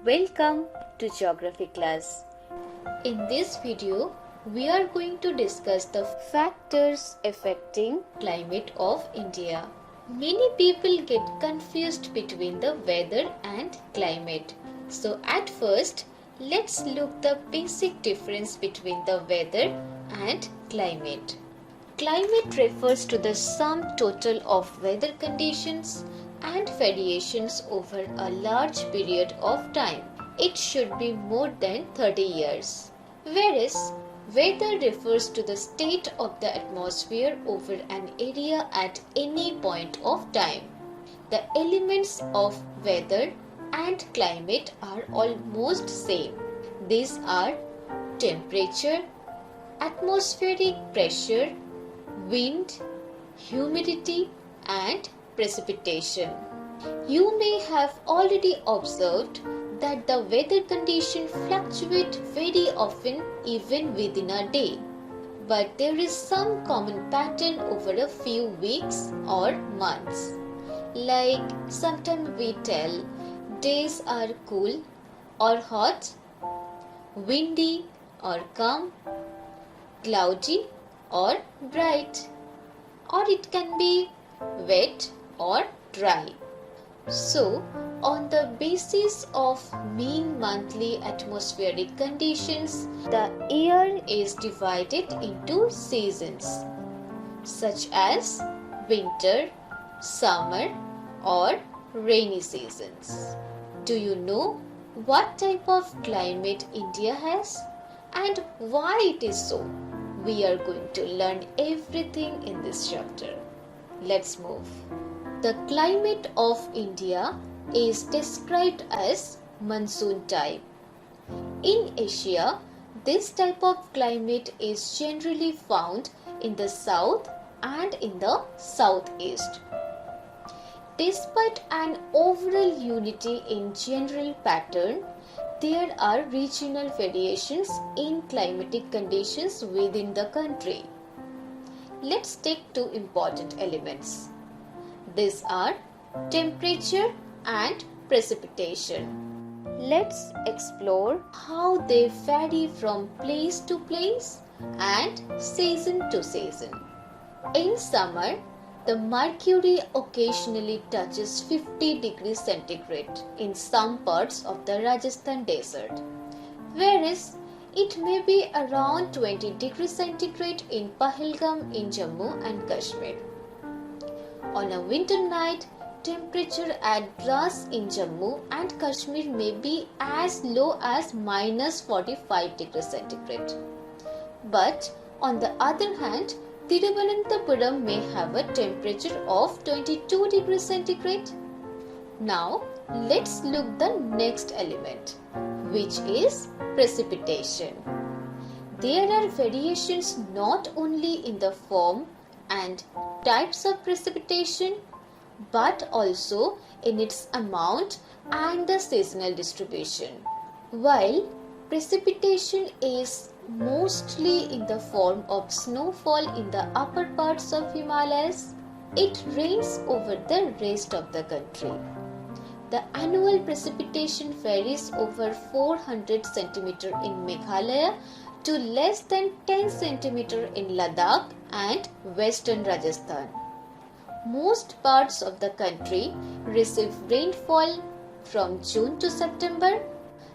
Welcome to Geography class. In this video, we are going to discuss the factors affecting climate of India. Many people get confused between the weather and climate. So at first, let's look the basic difference between the weather and climate. Climate refers to the sum total of weather conditions and variations over a large period of time. It should be more than 30 years. Whereas weather refers to the state of the atmosphere over an area at any point of time. The elements of weather and climate are almost same. These are temperature, atmospheric pressure, wind, humidity and precipitation. You may have already observed that the weather conditions fluctuate very often even within a day. But there is some common pattern over a few weeks or months. Like sometimes we tell days are cool or hot, windy or calm, cloudy or bright, or it can be wet or dry. So, on the basis of mean monthly atmospheric conditions, the year is divided into seasons such as winter, summer or rainy seasons. Do you know what type of climate India has and why it is so? We are going to learn everything in this chapter. Let's move. The climate of India is described as monsoon type. In Asia, this type of climate is generally found in the south and in the southeast. Despite an overall unity in general pattern, there are regional variations in climatic conditions within the country. Let's take two important elements. These are temperature and precipitation. Let's explore how they vary from place to place and season to season. In summer, the mercury occasionally touches 50 degrees centigrade in some parts of the Rajasthan desert, whereas it may be around 20 degrees centigrade in Pahalgam in Jammu and Kashmir. On a winter night, temperature at Dras in Jammu and Kashmir may be as low as minus 45 degrees centigrade. But on the other hand, Thiruvananthapuram may have a temperature of 22 degrees centigrade. Now, let's look the next element, which is precipitation. There are variations not only in the form and types of precipitation, but also in its amount and the seasonal distribution. While precipitation is mostly in the form of snowfall in the upper parts of Himalayas, it rains over the rest of the country. The annual precipitation varies over 400 cm in Meghalaya to less than 10 cm in Ladakh and western Rajasthan. Most parts of the country receive rainfall from June to September.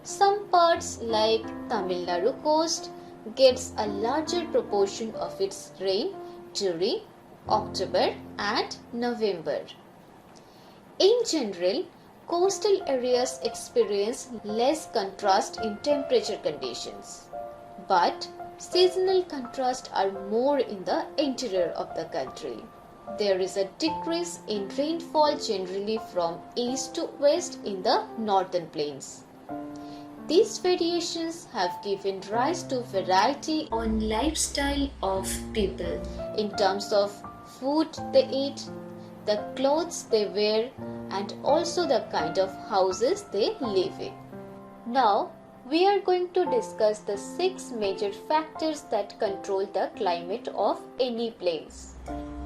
Some parts like Tamil Nadu coast gets a larger proportion of its rain during October and November. In general, coastal areas experience less contrast in temperature conditions, but seasonal contrasts are more in the interior of the country. There is a decrease in rainfall generally from east to west in the northern plains. These variations have given rise to variety on lifestyle of people in terms of food they eat, the clothes they wear, and also the kind of houses they live in. Now, we are going to discuss the 6 major factors that control the climate of any place.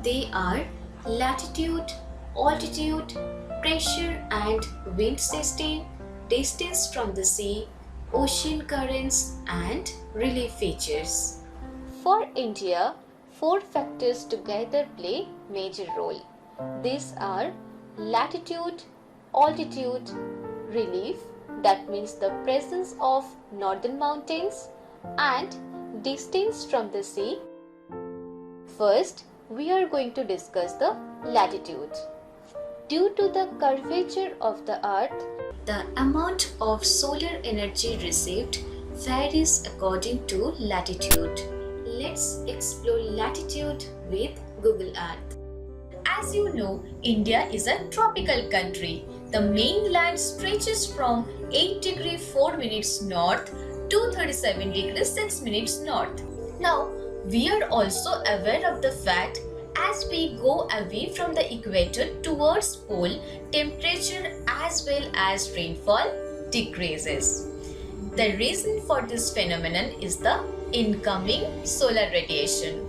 They are latitude, altitude, pressure and wind system, distance from the sea, ocean currents, and relief features. For India, four factors together play major role. These are latitude, altitude, relief, that means the presence of northern mountains, and distance from the sea. First, we are going to discuss the latitude. Due to the curvature of the earth, the amount of solar energy received varies according to latitude. Let's explore latitude with Google Earth. As you know, India is a tropical country. The mainland stretches from 8 degrees 4 minutes north to 37 degrees 6 minutes north. Now, we are also aware of the fact as we go away from the equator towards pole, temperature as well as rainfall decreases. The reason for this phenomenon is the incoming solar radiation.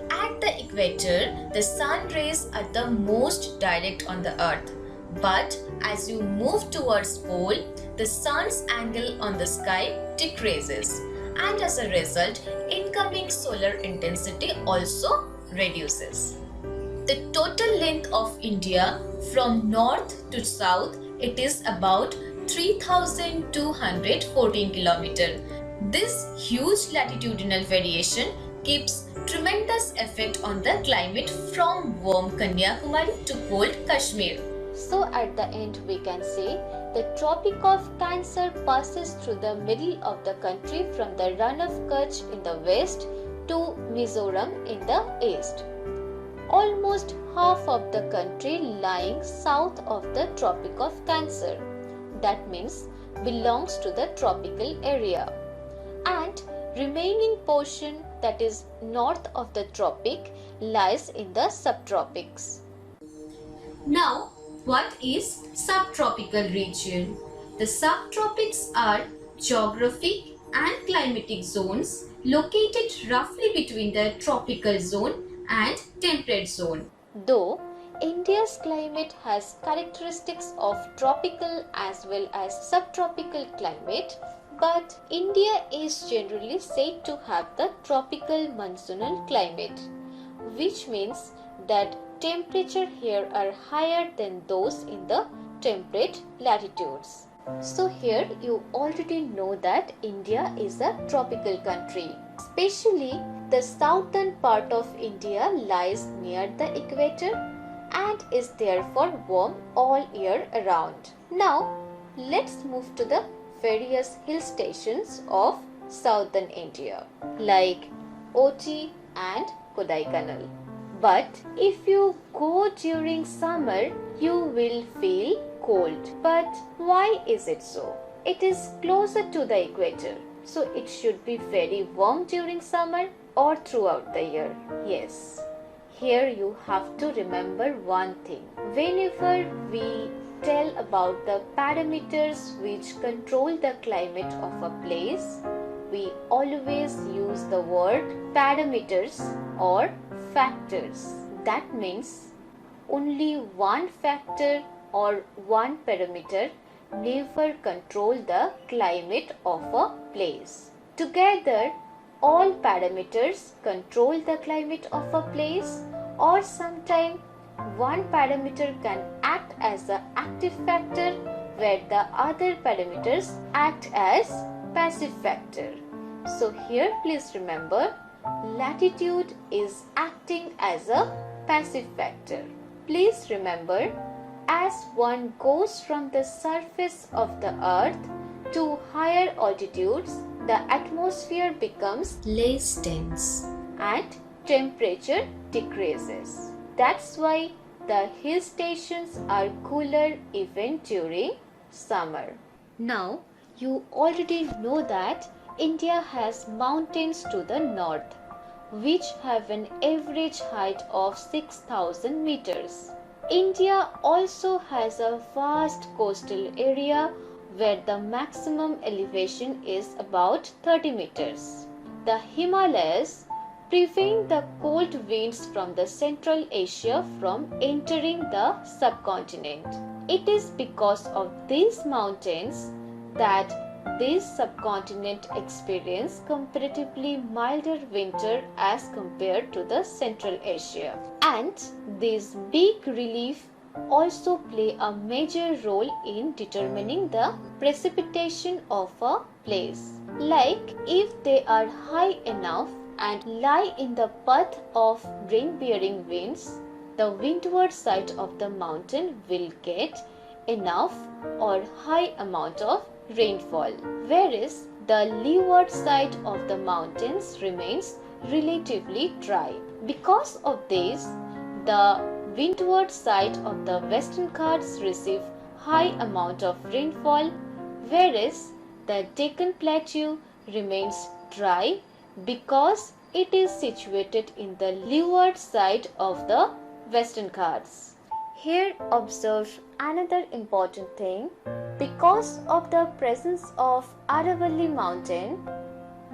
At the equator, the sun rays are the most direct on the earth. But as you move towards pole, the sun's angle on the sky decreases. And as a result, incoming solar intensity also reduces. The total length of India from north to south, it is about 3,214 kilometers. This huge latitudinal variation keeps tremendous effect on the climate from warm Kanyakumari to cold Kashmir. So at the end we can say the Tropic of Cancer passes through the middle of the country from the Rann of Kutch in the west to Mizoram in the east. Almost half of the country lying south of the Tropic of Cancer, that means belongs to the tropical area, and remaining portion, that is north of the tropic, lies in the subtropics. Now, what is subtropical region? The subtropics are geographic and climatic zones located roughly between the tropical zone and temperate zone. Though India's climate has characteristics of tropical as well as subtropical climate, but India is generally said to have the tropical monsoonal climate, which means that temperature here are higher than those in the temperate latitudes. So here you already know that India is a tropical country. Especially the southern part of India lies near the equator and is therefore warm all year around. Now let's move to the various hill stations of southern India like Oti and Kodaikanal. But if you go during summer, you will feel cold. But why is it so? It is closer to the equator, so it should be very warm during summer or throughout the year. Yes. Here you have to remember one thing. Whenever we tell about the parameters which control the climate of a place, we always use the word parameters or factors. That means only one factor or one parameter never control the climate of a place. Together, all parameters control the climate of a place, or sometimes one parameter can act as the active factor where the other parameters act as passive factor. So here please remember, latitude is acting as a passive factor. Please remember, as one goes from the surface of the earth to higher altitudes, the atmosphere becomes less dense and temperature decreases. That's why the hill stations are cooler even during summer. Now, you already know that India has mountains to the north, which have an average height of 6,000 meters. India also has a vast coastal area where the maximum elevation is about 30 meters. The Himalayas prevent the cold winds from the Central Asia from entering the subcontinent. It is because of these mountains that this subcontinent experience comparatively milder winter as compared to the Central Asia. And these big relief also play a major role in determining the precipitation of a place. Like if they are high enough and lie in the path of rain-bearing winds, the windward side of the mountain will get enough or high amount of rainfall, whereas the leeward side of the mountains remains relatively dry. Because of this, the windward side of the Western Ghats receive high amount of rainfall, whereas the Deccan Plateau remains dry because it is situated in the leeward side of the Western Ghats. Here observe another important thing. Because of the presence of Aravalli mountain,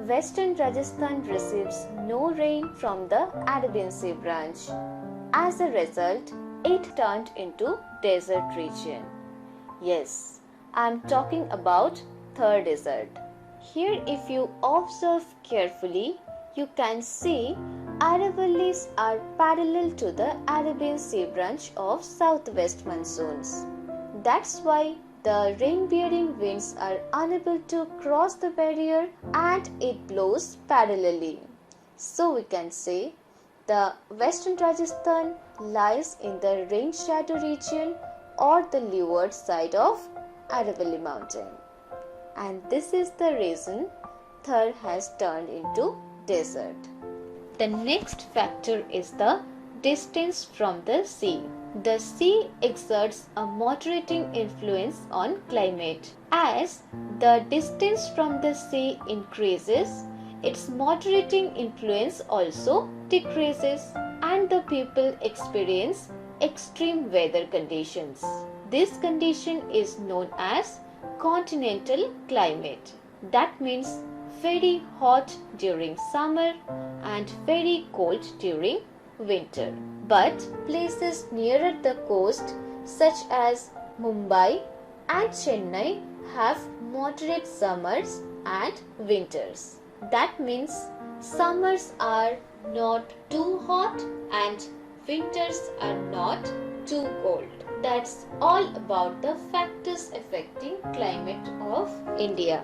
Western Rajasthan receives no rain from the Arabian Sea branch. As a result, it turned into desert region. Yes, I am talking about Thar Desert. Here if you observe carefully, you can see Aravallis are parallel to the Arabian Sea branch of southwest monsoons. That's why the rain-bearing winds are unable to cross the barrier and it blows parallelly. So we can say the Western Rajasthan lies in the rain shadow region or the leeward side of Aravalli mountain. And this is the reason Thar has turned into desert. The next factor is the distance from the sea. The sea exerts a moderating influence on climate. As the distance from the sea increases, its moderating influence also decreases and the people experience extreme weather conditions. This condition is known as continental climate. That means very hot during summer and very cold during winter. But places nearer the coast such as Mumbai and Chennai have moderate summers and winters. That means summers are not too hot and winters are not too cold. That's all about the factors affecting climate of India.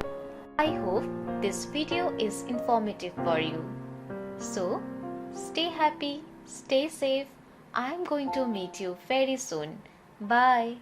I hope this video is informative for you. So, stay happy, stay safe. I am going to meet you very soon. Bye.